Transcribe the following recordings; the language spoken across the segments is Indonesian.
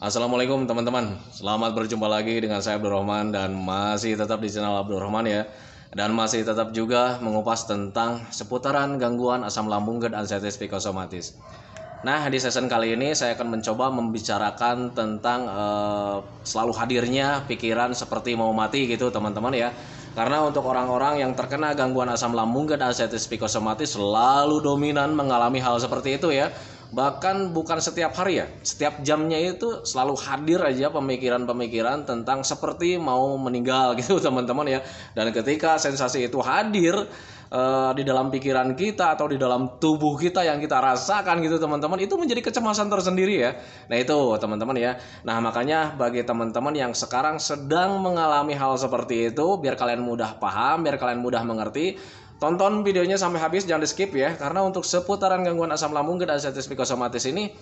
Assalamualaikum teman-teman. Selamat berjumpa lagi dengan saya Abdurrahman dan masih tetap di channel Abdurrahman ya. Dan masih tetap juga mengupas tentang seputaran gangguan asam lambung, GERD, artritis, psikosomatis. Nah, di session kali ini saya akan mencoba membicarakan tentang selalu hadirnya pikiran seperti mau mati gitu teman-teman ya. Karena untuk orang-orang yang terkena gangguan asam lambung, GERD, artritis, psikosomatis selalu dominan mengalami hal seperti itu ya. Bahkan bukan setiap hari ya, setiap jamnya itu selalu hadir aja pemikiran-pemikiran tentang seperti mau meninggal gitu teman-teman ya. Dan ketika sensasi itu hadir di dalam pikiran kita atau di dalam tubuh kita yang kita rasakan gitu teman-teman, itu menjadi kecemasan tersendiri ya. Nah itu teman-teman ya. Nah makanya bagi teman-teman yang sekarang sedang mengalami hal seperti itu, biar kalian mudah paham, biar kalian mudah mengerti, tonton videonya sampai habis, jangan di skip ya. Karena untuk seputaran gangguan asam lambung, GERD, artritis, psikosomatis ini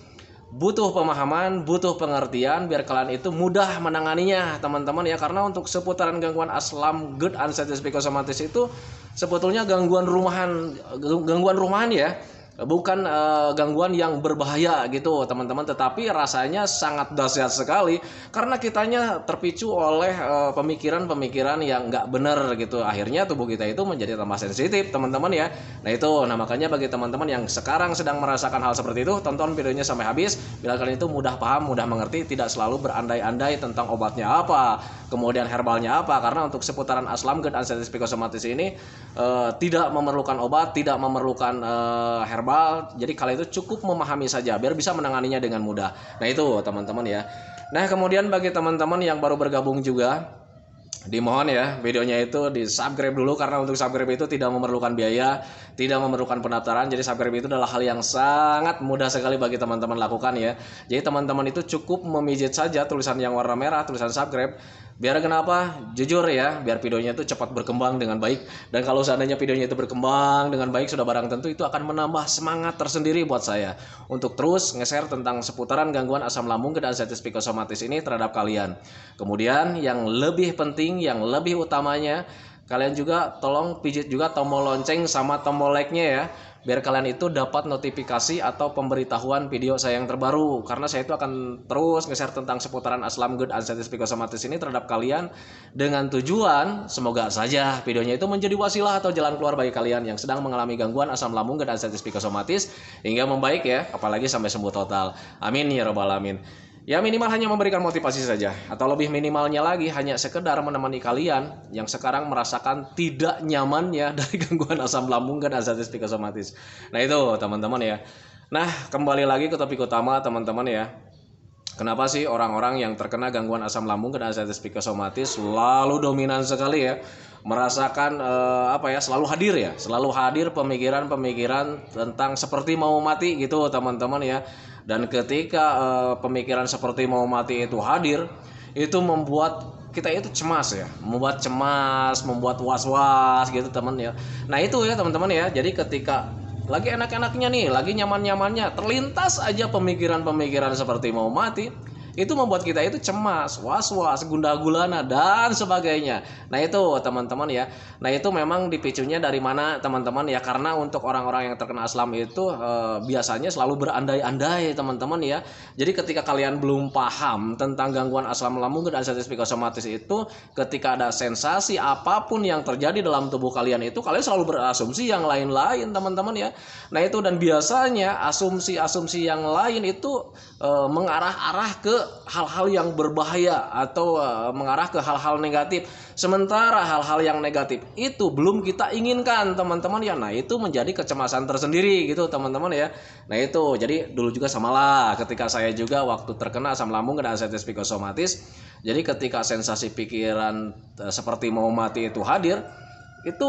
butuh pemahaman, butuh pengertian biar kalian itu mudah menanganinya teman-teman ya. Karena untuk seputaran gangguan asam, GERD, artritis, psikosomatis itu sebetulnya gangguan rumahan ya. Bukan gangguan yang berbahaya gitu teman-teman, tetapi rasanya sangat dahsyat sekali karena kitanya terpicu oleh pemikiran-pemikiran yang nggak benar gitu. Akhirnya tubuh kita itu menjadi tambah sensitif teman-teman ya. Nah makanya bagi teman-teman yang sekarang sedang merasakan hal seperti itu, tonton videonya sampai habis biar kalian itu mudah paham, mudah mengerti, tidak selalu berandai-andai tentang obatnya apa, kemudian herbalnya apa. Karena untuk seputaran asam, GERD, artritis, psikosomatis ini tidak memerlukan obat, tidak memerlukan herbal. Jadi kalian itu cukup memahami saja biar bisa menanganinya dengan mudah. Nah itu teman-teman ya. Nah kemudian bagi teman-teman yang baru bergabung juga, dimohon ya videonya itu di subscribe dulu. Karena untuk subscribe itu tidak memerlukan biaya, tidak memerlukan pendaftaran. Jadi subscribe itu adalah hal yang sangat mudah sekali bagi teman-teman lakukan ya. Jadi teman-teman itu cukup memijit saja tulisan yang warna merah, tulisan subscribe. Biar kenapa? Jujur ya, biar videonya itu cepat berkembang dengan baik. Dan kalau seandainya videonya itu berkembang dengan baik, sudah barang tentu itu akan menambah semangat tersendiri buat saya untuk terus nge-share tentang seputaran gangguan asam lambung, GERD, artritis, psikosomatis ini terhadap kalian. Kemudian yang lebih penting, yang lebih utamanya, kalian juga tolong pijit juga tombol lonceng sama tombol like-nya ya, biar kalian itu dapat notifikasi atau pemberitahuan video saya yang terbaru. Karena saya itu akan terus nge-share tentang seputaran asam, GERD, artritis, psikosomatis ini terhadap kalian dengan tujuan semoga saja videonya itu menjadi wasilah atau jalan keluar bagi kalian yang sedang mengalami gangguan asam lambung, GERD, artritis, psikosomatis hingga membaik ya, apalagi sampai sembuh total. Amin ya rabbal alamin. Ya minimal hanya memberikan motivasi saja, atau lebih minimalnya lagi hanya sekedar menemani kalian yang sekarang merasakan tidak nyamannya dari gangguan asam lambung, GERD, artritis, psikosomatis. Nah itu teman-teman ya. Nah kembali lagi ke topik utama teman-teman ya. Kenapa sih orang-orang yang terkena gangguan asam lambung, GERD, artritis, psikosomatis selalu dominan sekali ya, merasakan selalu hadir pemikiran-pemikiran tentang seperti mau mati gitu teman-teman ya. Dan ketika pemikiran seperti mau mati itu hadir, itu membuat kita itu cemas ya, membuat was-was gitu teman ya. Nah itu ya teman-teman ya. Jadi ketika lagi enak-enaknya nih, lagi nyaman-nyamannya, terlintas aja pemikiran-pemikiran seperti mau mati, itu membuat kita itu cemas, was-was, gundah gulana dan sebagainya. Nah itu teman-teman ya. Nah itu memang dipicunya dari mana teman-teman ya. Karena untuk orang-orang yang terkena asam itu biasanya selalu berandai-andai teman-teman ya. Jadi ketika kalian belum paham tentang gangguan asam lambung, GERD, artritis, psikosomatis itu, ketika ada sensasi apapun yang terjadi dalam tubuh kalian itu, kalian selalu berasumsi yang lain-lain teman-teman ya. Nah itu, dan biasanya asumsi-asumsi yang lain itu mengarah-arah ke hal-hal yang berbahaya atau mengarah ke hal-hal negatif. Sementara hal-hal yang negatif itu belum kita inginkan teman-teman ya. Nah itu menjadi kecemasan tersendiri gitu teman-teman ya. Nah itu jadi dulu juga samalah ketika saya juga waktu terkena asam lambung, GERD, artritis, psikosomatis. Jadi ketika sensasi pikiran seperti mau mati itu hadir, itu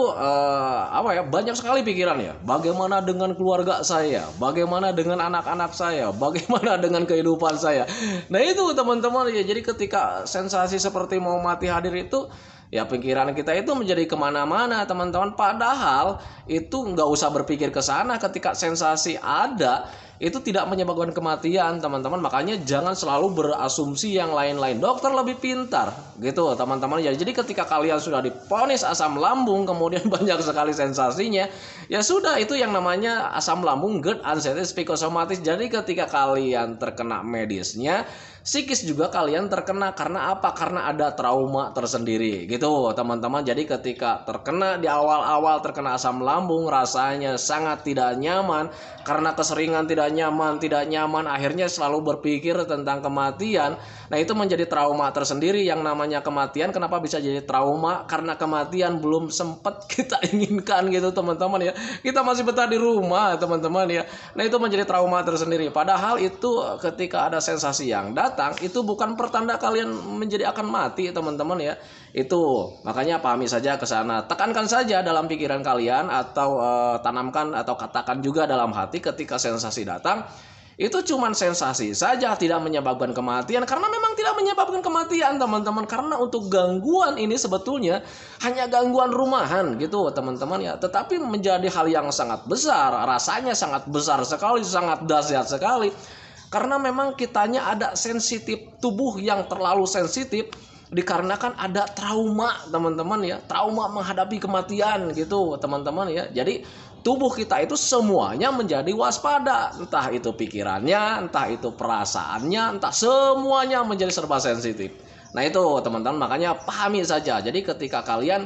banyak sekali pikiran ya. Bagaimana dengan keluarga saya, bagaimana dengan anak-anak saya, bagaimana dengan kehidupan saya. Nah itu teman-teman ya. Jadi ketika sensasi seperti mau mati hadir itu, Ya pikiran kita itu menjadi kemana-mana teman-teman. Padahal itu nggak usah berpikir ke sana, ketika sensasi ada itu tidak menyebabkan kematian teman-teman. Makanya jangan selalu berasumsi yang lain-lain. Dokter lebih pintar gitu teman-teman. Jadi ketika kalian sudah diponis asam lambung kemudian banyak sekali sensasinya, ya sudah, itu yang namanya asam lambung GERD anxiety psikosomatis. Jadi ketika kalian terkena medisnya, psikis juga kalian terkena. Karena apa? Karena ada trauma tersendiri gitu teman-teman. Jadi ketika terkena di awal-awal terkena asam lambung, rasanya sangat tidak nyaman. Karena keseringan tidak nyaman, akhirnya selalu berpikir tentang kematian. Nah itu menjadi trauma tersendiri. Yang namanya kematian kenapa bisa jadi trauma? Karena kematian belum sempat kita inginkan gitu teman-teman ya. Kita masih betah di rumah teman-teman ya. Nah itu menjadi trauma tersendiri. Padahal itu ketika ada sensasi yang datang, itu bukan pertanda kalian menjadi akan mati teman-teman ya. Itu makanya pahami saja ke sana. Tekankan saja dalam pikiran kalian, atau tanamkan atau katakan juga dalam hati ketika sensasi datang, itu cuma sensasi saja, tidak menyebabkan kematian. Karena memang tidak menyebabkan kematian teman-teman. Karena untuk gangguan ini sebetulnya hanya gangguan rumahan gitu teman-teman ya. Tetapi menjadi hal yang sangat besar, rasanya sangat besar sekali, sangat dahsyat sekali. Karena memang kitanya ada sensitif, tubuh yang terlalu sensitif dikarenakan ada trauma teman-teman ya. Trauma menghadapi kematian gitu teman-teman ya. Jadi tubuh kita itu semuanya menjadi waspada. Entah itu pikirannya, entah itu perasaannya, entah semuanya menjadi serba sensitif. Nah itu teman-teman, makanya pahami saja. Jadi ketika kalian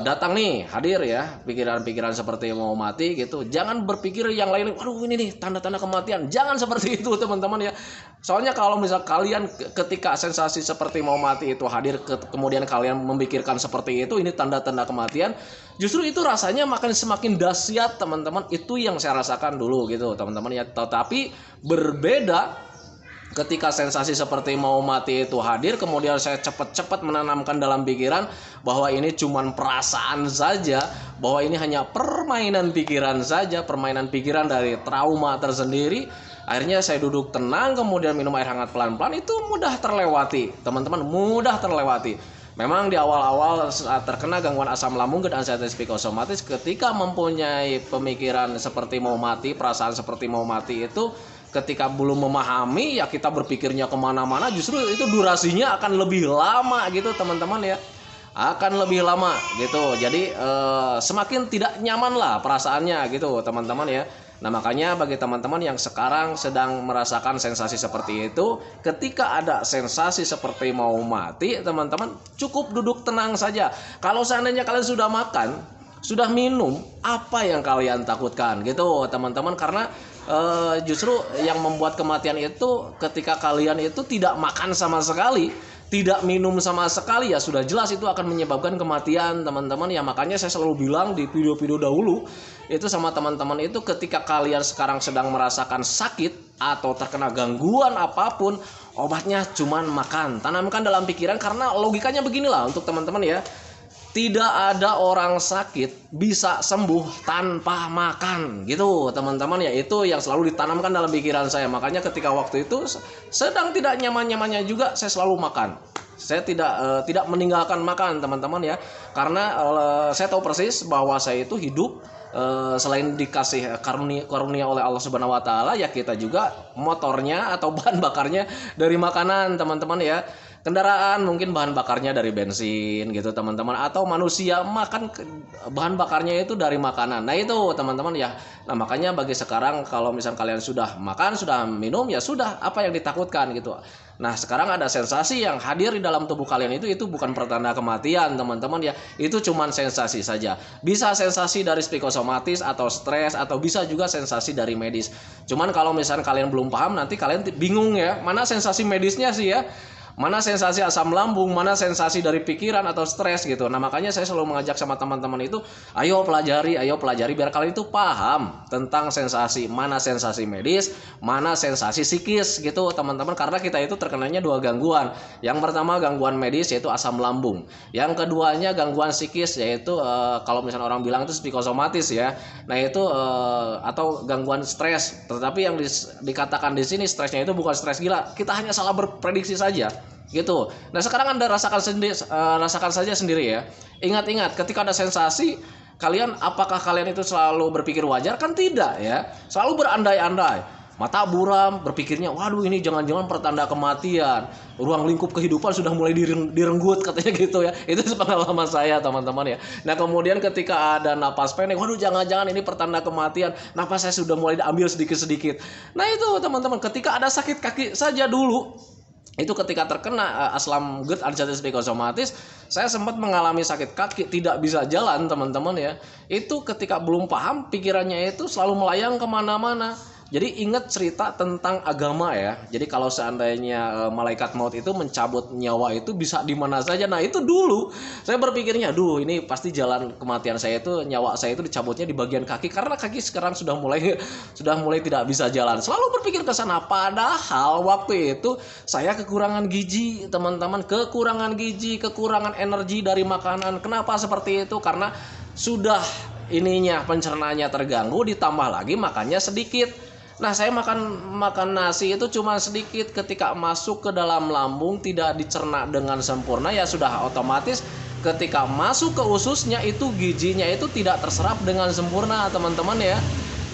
datang nih, hadir ya, pikiran-pikiran seperti mau mati gitu, jangan berpikir yang lain, waduh ini nih tanda-tanda kematian. Jangan seperti itu teman-teman ya. Soalnya kalau misal kalian ketika sensasi seperti mau mati itu hadir, kemudian kalian memikirkan seperti itu, ini tanda-tanda kematian, justru itu rasanya semakin dahsyat teman-teman. Itu yang saya rasakan dulu gitu teman-teman ya. Tetapi berbeda ketika sensasi seperti mau mati itu hadir, kemudian saya cepat-cepat menanamkan dalam pikiran bahwa ini cuma perasaan saja, bahwa ini hanya permainan pikiran saja, permainan pikiran dari trauma tersendiri. Akhirnya saya duduk tenang, kemudian minum air hangat pelan-pelan, itu mudah terlewati teman-teman, mudah terlewati. Memang di awal-awal saat terkena gangguan asam lambung GERD anxiety psikosomatis, ketika mempunyai pemikiran seperti mau mati, perasaan seperti mau mati itu, ketika belum memahami ya kita berpikirnya kemana-mana, justru itu durasinya akan lebih lama gitu teman-teman ya, akan lebih lama gitu. Jadi semakin tidak nyaman lah perasaannya gitu teman-teman ya. Nah makanya bagi teman-teman yang sekarang sedang merasakan sensasi seperti itu, ketika ada sensasi seperti mau mati, teman-teman cukup duduk tenang saja. Kalau seandainya kalian sudah makan, sudah minum, apa yang kalian takutkan gitu teman-teman. Karena justru yang membuat kematian itu ketika kalian itu tidak makan sama sekali, tidak minum sama sekali, ya sudah jelas itu akan menyebabkan kematian teman-teman ya. Makanya saya selalu bilang di video-video dahulu itu sama teman-teman itu, ketika kalian sekarang sedang merasakan sakit atau terkena gangguan apapun, obatnya cuman makan. Tanamkan dalam pikiran, karena logikanya beginilah untuk teman-teman ya. Tidak ada orang sakit bisa sembuh tanpa makan gitu teman-teman ya. Itu yang selalu ditanamkan dalam pikiran saya. Makanya ketika waktu itu sedang tidak nyaman-nyamannya juga, saya selalu makan. Saya tidak meninggalkan makan teman-teman ya. Karena saya tahu persis bahwa saya itu hidup selain dikasih karunia oleh Allah Subhanahu wa taala, ya kita juga motornya atau bahan bakarnya dari makanan teman-teman ya. Kendaraan mungkin bahan bakarnya dari bensin gitu teman-teman, atau manusia makan bahan bakarnya itu dari makanan. Nah itu teman-teman ya. Nah makanya bagi sekarang kalau misal kalian sudah makan, sudah minum, ya sudah, apa yang ditakutkan gitu. Nah sekarang ada sensasi yang hadir di dalam tubuh kalian itu bukan pertanda kematian teman-teman ya. Itu cuma sensasi saja. Bisa sensasi dari psikosomatis atau stres, atau bisa juga sensasi dari medis. Cuman kalau misalnya kalian belum paham, nanti kalian bingung ya, mana sensasi medisnya sih ya, mana sensasi asam lambung, mana sensasi dari pikiran atau stres gitu. Nah makanya saya selalu mengajak sama teman-teman itu, ayo pelajari biar kalian itu paham tentang sensasi, mana sensasi medis, mana sensasi psikis gitu teman-teman. Karena kita itu terkenanya dua gangguan. Yang pertama gangguan medis yaitu asam lambung, yang keduanya gangguan psikis yaitu kalau misalnya orang bilang itu psikosomatis ya. Nah itu atau gangguan stres. Tetapi yang dikatakan di sini stresnya itu bukan stres gila, kita hanya salah berprediksi saja. gitu. Nah sekarang Anda rasakan sendiri, rasakan saja sendiri ya. Ingat-ingat ketika ada sensasi, kalian apakah kalian itu selalu berpikir wajar? Kan tidak ya. Selalu berandai-andai. Mata buram, berpikirnya, waduh ini jangan-jangan pertanda kematian. Ruang lingkup kehidupan sudah mulai direnggut katanya gitu ya. Itu pengalaman saya teman-teman ya. Nah kemudian ketika ada napas pendek, waduh jangan-jangan ini pertanda kematian. Napas saya sudah mulai diambil sedikit-sedikit. Nah itu teman-teman, ketika ada sakit kaki saja dulu, itu ketika terkena asam GERD ansetes psikosomatis, saya sempat mengalami sakit kaki, tidak bisa jalan teman-teman ya. Itu ketika belum paham, pikirannya itu selalu melayang kemana-mana. Jadi ingat cerita tentang agama ya. Jadi kalau seandainya malaikat maut itu mencabut nyawa itu bisa di mana saja. Nah itu dulu saya berpikirnya, aduh ini pasti jalan kematian saya itu, nyawa saya itu dicabutnya di bagian kaki, karena kaki sekarang sudah mulai tidak bisa jalan. Selalu berpikir ke sana. Padahal waktu itu saya kekurangan gizi teman-teman, kekurangan gizi, kekurangan energi dari makanan. Kenapa seperti itu? Karena sudah ininya pencernaannya terganggu, ditambah lagi makannya sedikit. Nah saya makan nasi itu cuma sedikit, ketika masuk ke dalam lambung tidak dicerna dengan sempurna, ya sudah otomatis ketika masuk ke ususnya itu gizinya itu tidak terserap dengan sempurna teman-teman ya.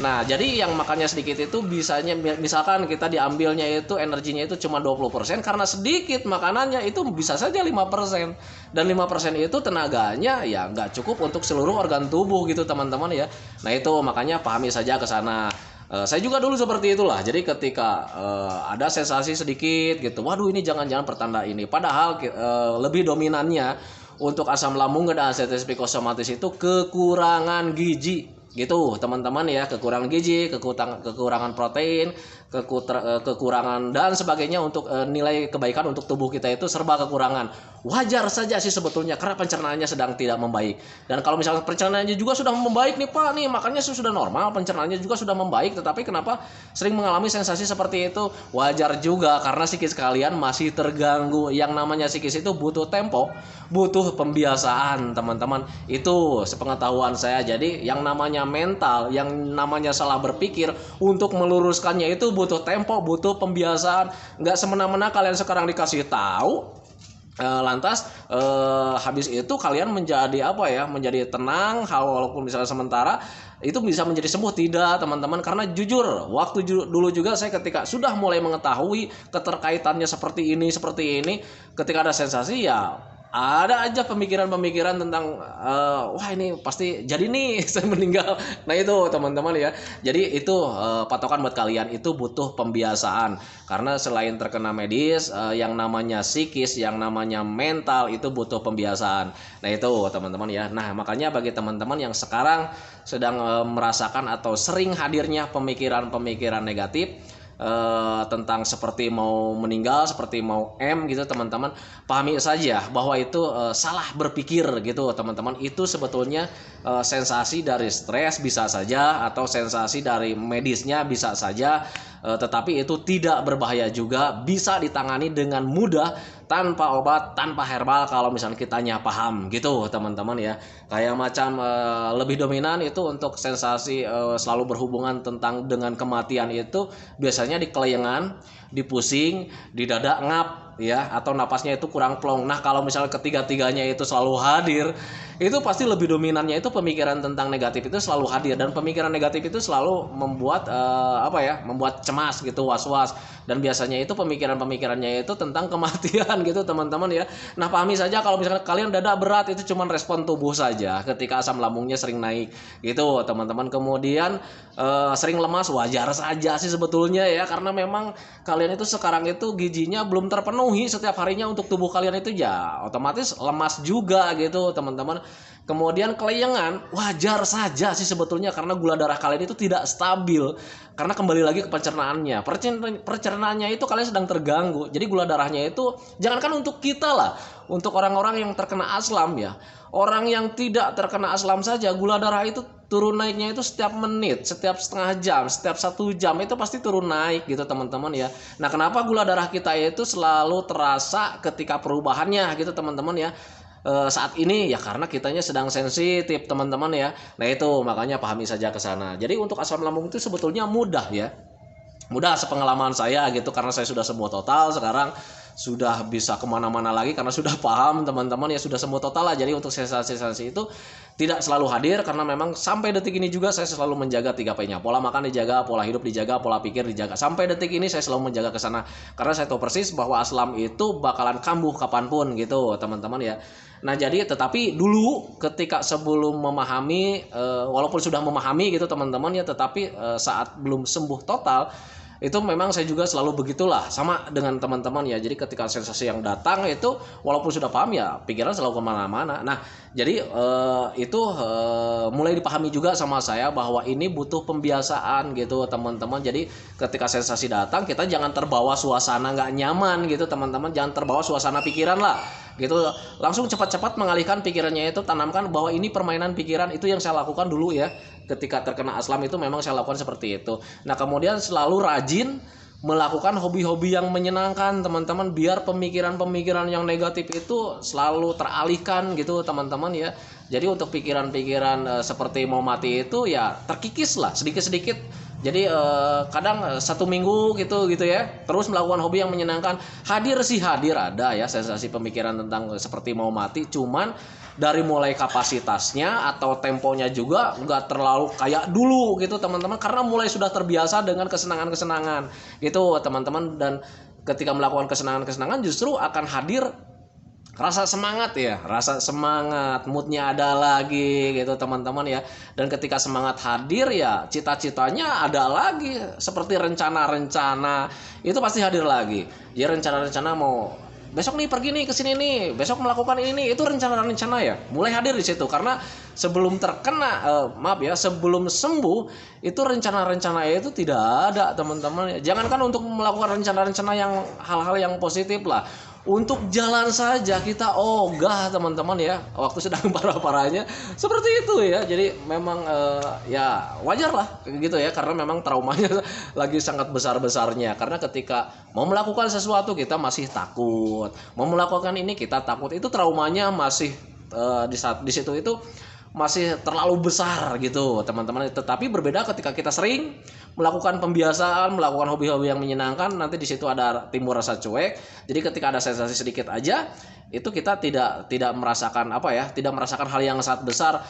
Nah jadi yang makannya sedikit itu bisanya, misalkan kita diambilnya itu energinya itu cuma 20%, karena sedikit makanannya itu bisa saja 5%, dan 5% itu tenaganya ya nggak cukup untuk seluruh organ tubuh gitu teman-teman ya. Nah itu makanya pahami saja ke sana. Saya juga dulu seperti itulah. Jadi ketika ada sensasi sedikit gitu, waduh ini jangan-jangan pertanda ini. Padahal lebih dominannya untuk asam lambung dan ansetes psikosomatis itu kekurangan gizi gitu teman-teman ya. Kekurangan gizi, kekurangan protein, kekurangan dan sebagainya untuk nilai kebaikan untuk tubuh kita itu serba kekurangan. Wajar saja sih sebetulnya karena pencernaannya sedang tidak membaik. Dan kalau misalnya pencernaannya juga sudah membaik nih Pak, nih makannya sudah normal, pencernaannya juga sudah membaik, tetapi kenapa sering mengalami sensasi seperti itu? Wajar juga karena psikis kalian masih terganggu. Yang namanya psikis itu butuh tempo, butuh pembiasaan teman-teman. Itu sepengetahuan saya. Jadi yang namanya mental, yang namanya salah berpikir, untuk meluruskannya itu butuh tempo, butuh pembiasaan. Nggak semena-mena kalian sekarang dikasih tahu, lantas habis itu kalian menjadi apa ya, menjadi tenang, walaupun misalnya sementara itu bisa menjadi sembuh. Tidak teman-teman, karena jujur waktu dulu juga saya ketika sudah mulai mengetahui keterkaitannya seperti ini, ketika ada sensasi ya ada aja pemikiran-pemikiran tentang wah ini pasti jadi nih saya meninggal. Nah itu teman-teman ya. Jadi itu patokan buat kalian, itu butuh pembiasaan. Karena selain terkena medis, yang namanya psikis, yang namanya mental itu butuh pembiasaan. Nah itu teman-teman ya. Nah makanya bagi teman-teman yang sekarang sedang merasakan atau sering hadirnya pemikiran-pemikiran negatif tentang seperti mau meninggal, seperti mau gitu teman-teman, pahami saja bahwa itu salah berpikir gitu teman-teman. Itu sebetulnya sensasi dari stres bisa saja, atau sensasi dari medisnya bisa saja, tetapi itu tidak berbahaya juga, bisa ditangani dengan mudah tanpa obat, tanpa herbal kalau misalnya kitanya paham gitu teman-teman ya. Kayak macam lebih dominan itu untuk sensasi selalu berhubungan tentang dengan kematian itu biasanya di kelengan, di pusing, di dada ngap ya, atau napasnya itu kurang plong. Nah kalau misalnya ketiga-tiganya itu selalu hadir, itu pasti lebih dominannya itu pemikiran tentang negatif itu selalu hadir, dan pemikiran negatif itu selalu membuat membuat cemas gitu, was-was, dan biasanya itu pemikirannya itu tentang kematian gitu teman-teman ya. Nah pahami saja kalau misalnya kalian dada berat, itu cuma respon tubuh saja ketika asam lambungnya sering naik gitu teman-teman. Kemudian sering lemas, wajar saja sih sebetulnya ya, karena memang kalian itu sekarang itu gizinya belum terpenuhi setiap harinya untuk tubuh kalian itu, ya otomatis lemas juga gitu teman-teman. Kemudian kelayangan, wajar saja sih sebetulnya karena gula darah kalian itu tidak stabil, karena kembali lagi ke pencernaannya. Pencernaannya itu kalian sedang terganggu. Jadi gula darahnya itu jangankan untuk kita lah, untuk orang-orang yang terkena aslam ya. Orang yang tidak terkena aslam saja gula darah itu turun naiknya itu setiap menit, setiap setengah jam, setiap 1 jam itu pasti turun naik gitu teman-teman ya. Nah kenapa gula darah kita itu selalu terasa ketika perubahannya gitu teman-teman ya, saat ini ya karena kitanya sedang sensitif teman-teman ya. Nah itu makanya pahami saja ke sana. Jadi untuk asam lambung itu sebetulnya mudah ya, mudah sepengalaman saya gitu, karena saya sudah sembuh total sekarang. sudah bisa kemana-mana lagi karena sudah paham teman-teman ya, sudah sembuh total lah. Jadi untuk sensasi-sensasi itu tidak selalu hadir karena memang sampai detik ini juga saya selalu menjaga 3P-nya. Pola makan dijaga, pola hidup dijaga, pola pikir dijaga. Sampai detik ini saya selalu menjaga ke sana karena saya tahu persis bahwa aslam itu bakalan kambuh kapanpun gitu teman-teman ya. Nah jadi tetapi dulu ketika sebelum memahami, walaupun sudah memahami gitu teman-teman ya, tetapi saat belum sembuh total itu memang saya juga selalu begitulah, sama dengan teman-teman ya. Jadi ketika sensasi yang datang itu walaupun sudah paham ya pikiran selalu kemana-mana. Nah jadi itu mulai dipahami juga sama saya bahwa ini butuh pembiasaan gitu teman-teman. Jadi ketika sensasi datang kita jangan terbawa suasana nggak nyaman gitu teman-teman, jangan terbawa suasana pikiran lah gitu, langsung cepat-cepat mengalihkan pikirannya itu, tanamkan bahwa ini permainan pikiran. Itu yang saya lakukan dulu ya ketika terkena aslam, itu memang saya lakukan seperti itu. Nah kemudian selalu rajin melakukan hobi-hobi yang menyenangkan teman-teman, biar pemikiran-pemikiran yang negatif itu selalu teralihkan gitu teman-teman ya. Jadi untuk pikiran-pikiran seperti mau mati itu ya terkikis lah sedikit-sedikit. Jadi kadang 1 minggu gitu ya, terus melakukan hobi yang menyenangkan. Hadir sih hadir ada ya sensasi pemikiran tentang seperti mau mati, cuman dari mulai kapasitasnya atau temponya juga nggak terlalu kayak dulu gitu teman-teman, karena mulai sudah terbiasa dengan kesenangan-kesenangan gitu teman-teman. Dan ketika melakukan kesenangan-kesenangan justru akan hadir rasa semangat ya, rasa semangat, moodnya ada lagi gitu teman-teman ya. Dan ketika semangat hadir ya cita-citanya ada lagi, seperti rencana-rencana itu pasti hadir lagi. Ya rencana-rencana mau besok nih pergi nih ke sini nih, besok melakukan ini, itu rencana-rencana ya mulai hadir di situ. Karena sebelum terkena maaf ya, sebelum sembuh itu rencana-rencana itu tidak ada teman-teman. Jangankan untuk melakukan rencana-rencana yang hal-hal yang positif lah, untuk jalan saja kita ogah teman-teman ya, waktu sedang parah-parahnya seperti itu ya. Jadi memang ya wajar lah gitu ya, karena memang traumanya lagi sangat besar-besarnya. Karena ketika mau melakukan sesuatu kita masih takut, mau melakukan ini kita takut, itu traumanya masih di situ itu masih terlalu besar gitu teman-teman. Tetapi berbeda ketika kita sering melakukan pembiasaan, melakukan hobi-hobi yang menyenangkan, nanti di situ ada timbul rasa cuek. Jadi ketika ada sensasi sedikit aja itu kita tidak merasakan tidak merasakan hal yang sangat besar,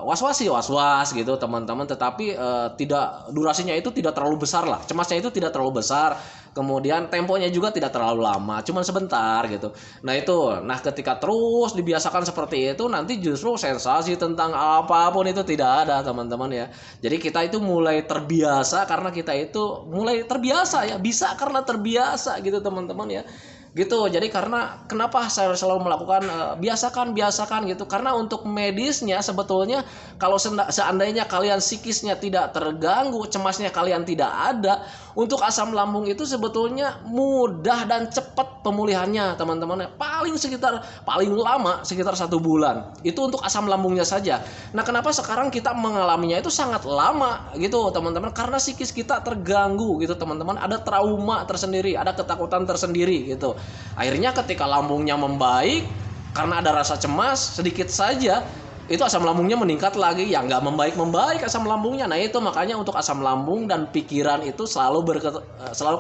was-was gitu teman-teman. Tetapi tidak, durasinya itu tidak terlalu besar lah, cemasnya itu tidak terlalu besar. Kemudian temponya juga tidak terlalu lama, cuman sebentar gitu. Nah ketika terus dibiasakan seperti itu, nanti justru sensasi tentang apapun itu tidak ada teman-teman ya. Jadi kita itu mulai terbiasa karena kita itu mulai terbiasa ya, bisa karena terbiasa gitu teman-teman ya. Gitu. Jadi karena kenapa saya selalu melakukan biasakan gitu, karena untuk medisnya sebetulnya kalau seandainya kalian psikisnya tidak terganggu, cemasnya kalian tidak ada, untuk asam lambung itu sebetulnya mudah dan cepat pemulihannya teman-teman. Paling lama sekitar 1 bulan itu untuk asam lambungnya saja. Nah kenapa sekarang kita mengalaminya itu sangat lama gitu teman-teman, karena psikis kita terganggu gitu teman-teman, ada trauma tersendiri, ada ketakutan tersendiri gitu. Akhirnya ketika lambungnya membaik, karena ada rasa cemas sedikit saja, itu asam lambungnya meningkat lagi, ya nggak membaik asam lambungnya. Nah itu makanya untuk asam lambung dan pikiran itu selalu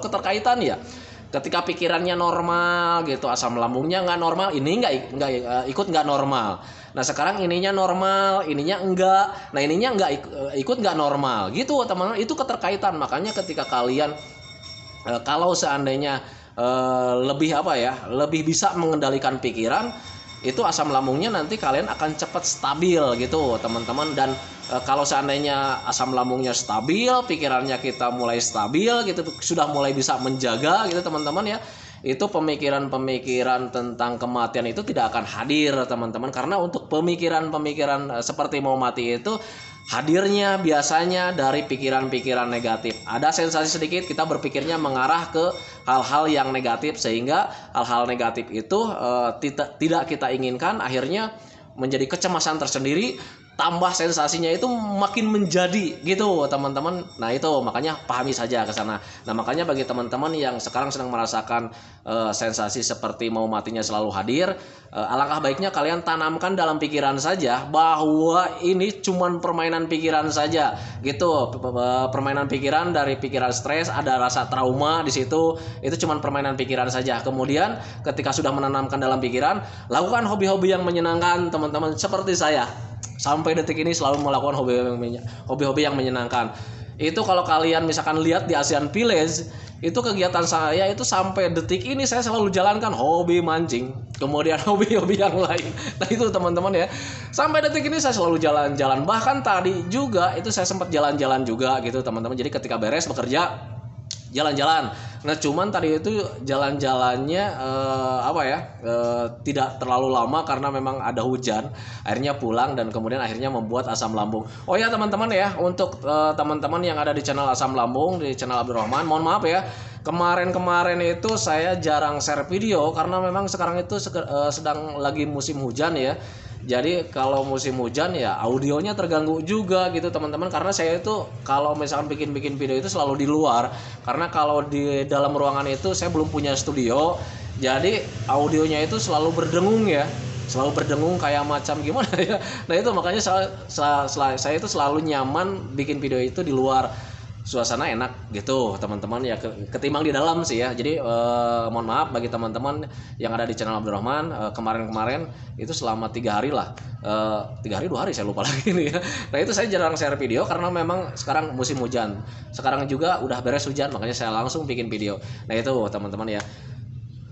keterkaitan ya. Ketika pikirannya normal gitu, asam lambungnya nggak normal, ini nggak ikut nggak normal. Nah sekarang ininya normal, ininya enggak, nah ininya nggak ikut nggak normal gitu teman-teman. Itu keterkaitan. Makanya ketika kalian kalau seandainya lebih bisa mengendalikan pikiran, itu asam lambungnya nanti kalian akan cepat stabil gitu teman-teman. Dan kalau seandainya asam lambungnya stabil, pikirannya kita mulai stabil gitu, sudah mulai bisa menjaga gitu teman-teman ya, itu pemikiran-pemikiran tentang kematian itu tidak akan hadir teman-teman. Karena untuk pemikiran-pemikiran seperti mau mati itu hadirnya biasanya dari pikiran-pikiran negatif. Ada sensasi sedikit, kita berpikirnya mengarah ke hal-hal yang negatif, sehingga hal-hal negatif itu tidak kita inginkan, akhirnya menjadi kecemasan tersendiri, tambah sensasinya itu makin menjadi gitu teman-teman. Nah itu makanya pahami saja ke sana. Nah makanya bagi teman-teman yang sekarang sedang merasakan sensasi seperti mau matinya selalu hadir, alangkah baiknya kalian tanamkan dalam pikiran saja bahwa ini cuman permainan pikiran saja gitu. Permainan pikiran, dari pikiran stres ada rasa trauma di situ, itu cuman permainan pikiran saja. Kemudian ketika sudah menanamkan dalam pikiran, lakukan hobi-hobi yang menyenangkan teman-teman, seperti saya sampai detik ini selalu melakukan hobi-hobi yang menyenangkan. Itu kalau kalian misalkan lihat di ASEAN Village, itu kegiatan saya itu sampai detik ini saya selalu jalankan hobi mancing, kemudian hobi-hobi yang lain. Nah itu teman-teman ya, sampai detik ini saya selalu jalan-jalan. Bahkan tadi juga itu saya sempat jalan-jalan juga gitu teman-teman. Jadi ketika beres bekerja, jalan-jalan. Nah cuman tadi itu jalan-jalannya tidak terlalu lama karena memang ada hujan. Akhirnya pulang dan kemudian akhirnya membuat asam lambung. Oh ya teman-teman ya, untuk teman-teman yang ada di channel asam lambung, di channel Abdurrahman, mohon maaf ya, kemarin itu saya jarang share video karena memang sekarang itu sedang lagi musim hujan ya. Jadi kalau musim hujan ya audionya terganggu juga gitu teman-teman, karena saya itu kalau misalkan bikin video itu selalu di luar, karena kalau di dalam ruangan itu saya belum punya studio, jadi audionya itu selalu berdengung ya, selalu berdengung kayak macam gimana ya. Nah itu makanya saya itu selalu nyaman bikin video itu di luar, suasana enak gitu teman-teman ya, ketimbang di dalam sih ya. Jadi mohon maaf bagi teman-teman yang ada di channel Abdurrahman, kemarin itu selama 3 hari lah, 3 hari 2 hari saya lupa lagi nih ya. Nah itu saya jarang share video karena memang sekarang musim hujan, sekarang juga udah beres hujan, makanya saya langsung bikin video. Nah itu teman-teman ya.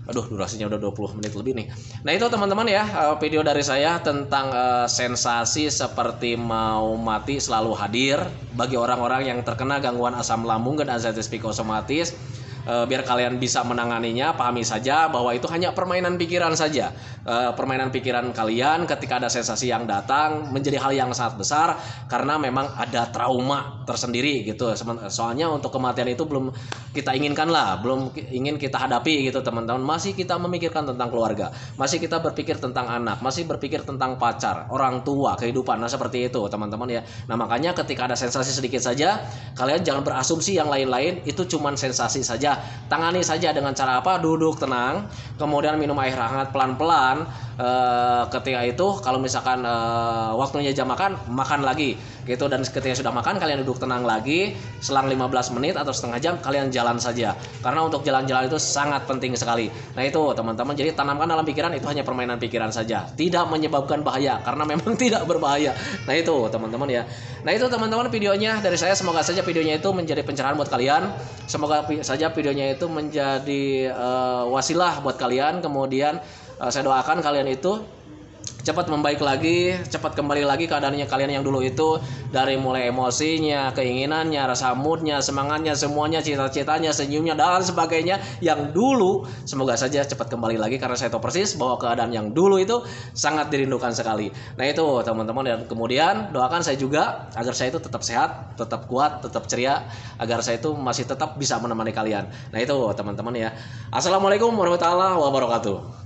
Aduh durasinya udah 20 menit lebih nih. Nah itu teman-teman ya, video dari saya tentang sensasi seperti mau mati selalu hadir bagi orang-orang yang terkena gangguan asam lambung dan anxiety psikosomatis. Biar kalian bisa menanganinya, pahami saja bahwa itu hanya permainan pikiran saja. Permainan pikiran kalian ketika ada sensasi yang datang menjadi hal yang sangat besar karena memang ada trauma tersendiri gitu. Soalnya untuk kematian itu belum kita inginkan lah, belum ingin kita hadapi gitu teman-teman. Masih kita memikirkan tentang keluarga, masih kita berpikir tentang anak, masih berpikir tentang pacar, orang tua, kehidupan. Nah seperti itu teman-teman ya. Nah makanya ketika ada sensasi sedikit saja, kalian jangan berasumsi yang lain-lain itu cuman sensasi saja. Tangani saja dengan cara apa? Duduk tenang, kemudian minum air hangat pelan-pelan. Ketika itu kalau misalkan waktunya jam makan, makan lagi gitu. Dan ketika sudah makan, kalian duduk tenang lagi. Selang 15 menit atau setengah jam kalian jalan saja, karena untuk jalan-jalan itu sangat penting sekali. Nah itu teman-teman, jadi tanamkan dalam pikiran itu hanya permainan pikiran saja, tidak menyebabkan bahaya karena memang tidak berbahaya. Nah itu teman-teman ya. Nah itu teman-teman videonya dari saya, semoga saja videonya itu menjadi pencerahan buat kalian, semoga saja videonya itu menjadi wasilah buat kalian. Kemudian saya doakan kalian itu cepat membaik lagi, cepat kembali lagi keadaannya kalian yang dulu itu, dari mulai emosinya, keinginannya, rasa moodnya, semangatnya, semuanya, cita-citanya, senyumnya dan sebagainya yang dulu, semoga saja cepat kembali lagi karena saya tahu persis bahwa keadaan yang dulu itu sangat dirindukan sekali. Nah itu teman-teman, dan kemudian doakan saya juga agar saya itu tetap sehat, tetap kuat, tetap ceria, agar saya itu masih tetap bisa menemani kalian. Nah itu teman-teman ya. Assalamualaikum warahmatullahi wabarakatuh.